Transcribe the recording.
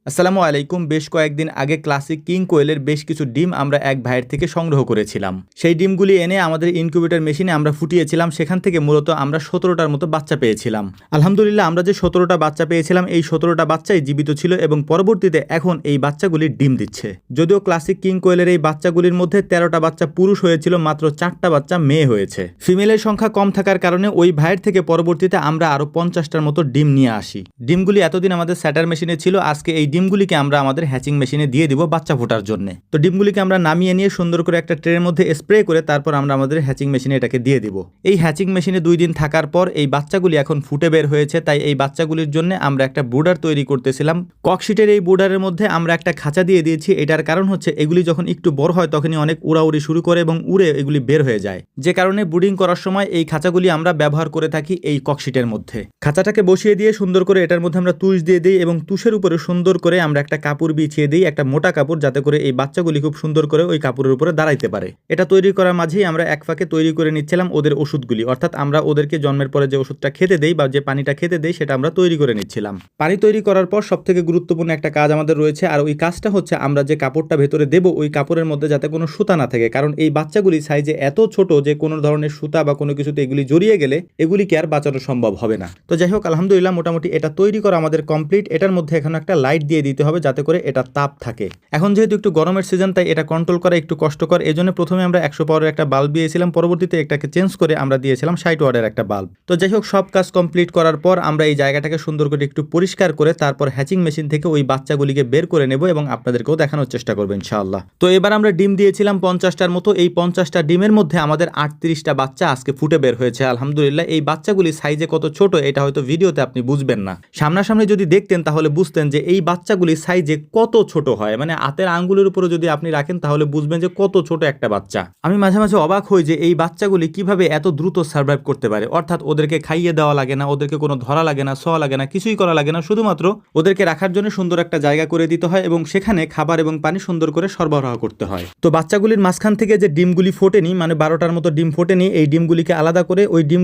আসসালামু আলাইকুম। বেশ কয়েকদিন আগে ক্লাসিক কিং কোয়েলের বেশ কিছু ডিম আমরা এক ভাইয়ের থেকে সংগ্রহ করেছিলাম। সেই ডিমগুলি এনে আমাদের ইনকিউবেটর মেশিনে আমরা ফুটিয়েছিলাম। সেখান থেকে মূলত আমরা 17টার মতো বাচ্চা পেয়েছিলাম। আলহামদুলিল্লাহ, আমরা যে 17টা বাচ্চা পেয়েছিলাম এই 17টা বাচ্চাই জীবিত ছিল এবং পরবর্তীতে এখন এই বাচ্চাগুলি ডিম দিচ্ছে। যদিও ক্লাসিক কিং কোয়েলের এই বাচ্চাগুলির মধ্যে 13টা বাচ্চা পুরুষ হয়েছিল, মাত্র 4টা বাচ্চা মেয়ে হয়েছে। ফিমেলের সংখ্যা কম থাকার কারণে ওই ভাইয়ের থেকে পরবর্তীতে আমরা আরো 50টার মতো ডিম নিয়ে আসি। ডিমগুলি এতদিন আমাদের স্যাটার মেশিনে ছিল, আজকে এই ডিমগুলিকে আমরা আমাদের হ্যাচিং মেশিনে দিয়ে দিব বাচ্চা ফোটার জন্য। তো ডিমগুলিকে আমরা নামিয়ে নিয়ে সুন্দর করে একটা ট্রের মধ্যে স্প্রে করে তারপর আমরা আমাদের হ্যাচিং মেশিনে এটাকে দিয়ে দিব। এই হ্যাচিং মেশিনে 2 দিন থাকার পর এই বাচ্চাগুলি এখন ফুটে বের হয়েছে। তাই এই বাচ্চাগুলির জন্য আমরা একটা ব্রুডার তৈরি করতেছিলাম। ককশিটের এই ব্রুডারের মধ্যে আমরা একটা খাঁচা দিয়ে দিয়েছি। এটার কারণ হচ্ছে এগুলি যখন একটু বড় হয় তখনই অনেক উড়াউড়ি শুরু করে এবং উড়ে এগুলি বের হয়ে যায়, যে কারণে ব্রুডিং করার সময় এই খাঁচাগুলি আমরা ব্যবহার করে থাকি এই ককশিটের মধ্যে। খাঁচাটাকে বসিয়ে দিয়ে সুন্দর করে এটার মধ্যে আমরা তুষ দিয়ে দিই এবং তুষের উপরে সুন্দর করে আমরা একটা কাপড় বিছিয়ে দিই, একটা মোটা কাপড়, যাতে করে এই বাচ্চাগুলি খুব সুন্দর করে ওই কাপড়ের উপরে দাঁড়াইতে পারে। এটা তৈরি করার মাঝেই আমরা এক ফাঁকে তৈরি করে নিচ্ছিলাম ওদের ওষুধগুলি, অর্থাৎ আমরা ওদেরকে জন্মের পরে যে ওষুধটা খেতে দেই বা যে পানিটা খেতে দেই সেটা আমরা তৈরি করে নিচ্ছিলাম। পানি তৈরি করার পর সবথেকে গুরুত্বপূর্ণ একটা কাজ আমাদের রয়েছে, আর ওই কাজটা হচ্ছে আমরা যে কাপড়টা ভেতরে দেব ওই কাপড়ের মধ্যে যাতে কোনো সুতা না থাকে, কারণ এই বাচ্চাগুলি সাইজে এত ছোট যে কোনো ধরনের সুতা বা কোনো কিছুতে এগুলি জড়িয়ে গেলে এগুলিকে আর বাঁচানো সম্ভব হবে না। তো যাই হোক, আলহামদুলিল্লাহ মোটামুটি এটা তৈরি করা আমাদের কমপ্লিট। এটার মধ্যে এখন একটা লাইট দিয়ে দিতে হবে যাতে করে এটা তাপ থাকে। এখন যেহেতু একটু গরমের সিজন তাই এটা কন্ট্রোল করা একটু কষ্টকর। এজন্য প্রথমে আমরা 100 পাওয়ারের একটা বাল্ব দিয়েছিলাম, পরবর্তীতে এটাকে চেঞ্জ করে আমরা দিয়েছিলাম 60 ওয়াটের একটা বাল্ব। তো যাই হোক, সব কাজ কমপ্লিট করার পর আমরা এই জায়গাটাকে সুন্দর করে একটু পরিষ্কার করে তারপর হ্যাচিং মেশিন থেকে ওই বাচ্চাগুলিকে বের করে নেব এবং আপনাদেরকেও দেখানোর চেষ্টা করবো ইনশাআল্লাহ। তো এবার আমরা ডিম দিয়েছিলাম 50টার মতো। এই 50টা ডিমের মধ্যে আমাদের 38টা বাচ্চা আজকে ফুটে বের হয়েছে আলহামদুলিল্লাহ। এই বাচ্চাগুলি সাইজে কত ছোট এটা হয়তো ভিডিওতে আপনি বুঝবেন না, সামনাসামনি যদি দেখতেন তাহলে বুঝতেন যে এই বাচ্চাগুলি সাইজে কত ছোট হয়। মানে হাতের আঙ্গুলের উপরে যদি আপনি রাখেন তাহলে বুঝবেন যে কত ছোট একটা বাচ্চা। আমি মাঝে মাঝে অবাক হই যে এই বাচ্চাগুলি কিভাবে এত দ্রুত সার্ভাইভ করতে পারে, অর্থাৎ ওদেরকে খাইয়ে দেওয়া লাগে না, ওদেরকে কোনো ধরা লাগে না, ছোঁয়া লাগে না, কিছুই করা লাগে না, শুধুমাত্র ওদেরকে রাখার জন্য সুন্দর একটা জায়গা করে দিতে হয় এবং সেখানে খাবার এবং পানি সুন্দর করে সরবরাহ করতে হয়। তো বাচ্চাগুলির মাঝখান থেকে যে ডিমগুলি ফোটেনি, মানে 12টার মতো ডিম ফোটেনি, এই ডিমগুলিকে আলাদা করে ওই ডিম